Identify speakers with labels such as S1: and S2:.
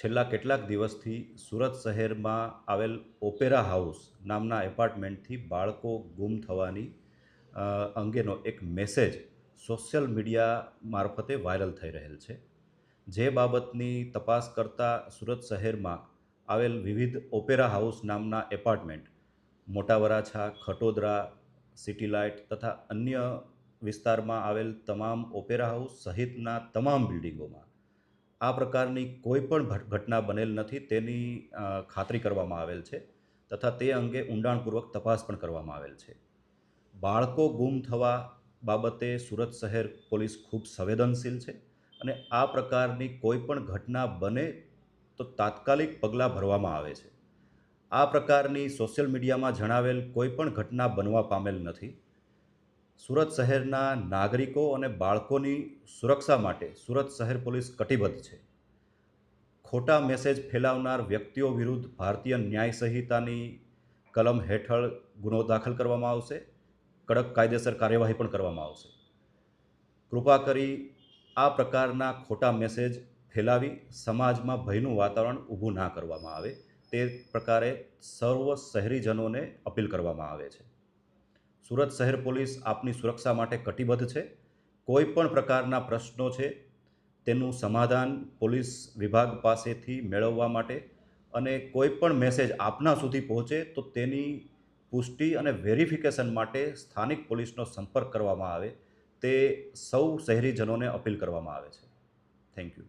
S1: છેલ્લા કેટલાક દિવસથી સુરત શહેરમાં આવેલ ઓપેરા હાઉસ નામના એપાર્ટમેન્ટથી બાળકો ગુમ થવાની અ, અંગેનો એક મેસેજ સોશિયલ મીડિયા મારફતે વાયરલ થઈ રહેલ છે. જે બાબતની તપાસ કરતા સુરત શહેરમાં આવેલ વિવિધ ઓપેરા હાઉસ નામના એપાર્ટમેન્ટ મોટા વરાછા, ખટોદરા, સિટી લાઇટ તથા અન્ય વિસ્તારમાં આવેલ તમામ ઓપેરા હાઉસ સહિતના તમામ બિલ્ડિંગોમાં આ પ્રકારની કોઈ પણ ઘટના બનેલ નથી તેની ખાતરી કરવામાં આવેલ છે તથા તે અંગે ઊંડાણપૂર્વક તપાસ પણ કરવામાં આવેલ છે. બાળકો ગુમ થવા બાબતે સુરત શહેર પોલીસ ખૂબ સંવેદનશીલ છે અને આ પ્રકારની કોઈ પણ ઘટના બને તો તાત્કાલિક પગલાં ભરવામાં આવે છે. આ પ્રકારની સોશિયલ મીડિયામાં જણાવેલ કોઈ પણ ઘટના બનવા પામેલ નથી. સુરત શહેરના નાગરિકો અને બાળકોની સુરક્ષા માટે સુરત શહેર પોલીસ કટિબદ્ધ છે. ખોટા મેસેજ ફેલાવનાર વ્યક્તિઓ વિરુદ્ધ ભારતીય ન્યાય સંહિતાની કલમ હેઠળ ગુનો દાખલ કરવામાં આવશે. કડક કાયદેસર કાર્યવાહી પણ કરવામાં આવશે. કૃપા કરી આ પ્રકારના ખોટા મેસેજ ફેલાવી સમાજમાં ભયનું વાતાવરણ ઊભું ના કરવામાં આવે તે પ્રકારે સર્વ શહેરીજનોને અપીલ કરવામાં આવે છે. સુરત શહેર પોલીસ આપની સુરક્ષા માટે કટિબદ્ધ છે. કોઈ પણ પ્રકારના પ્રશ્નો છે તેનું સમાધાન પોલીસ વિભાગ પાસેથી મેળવવા માટે અને કોઈ પણ મેસેજ આપના સુધી પહોંચે તો તેની પુષ્ટિ અને વેરિફિકેશન માટે સ્થાનિક પોલીસનો સંપર્ક કરવામાં આવે તે સૌ શહેરીજનોને અપીલ કરવામાં આવે છે. Thank you.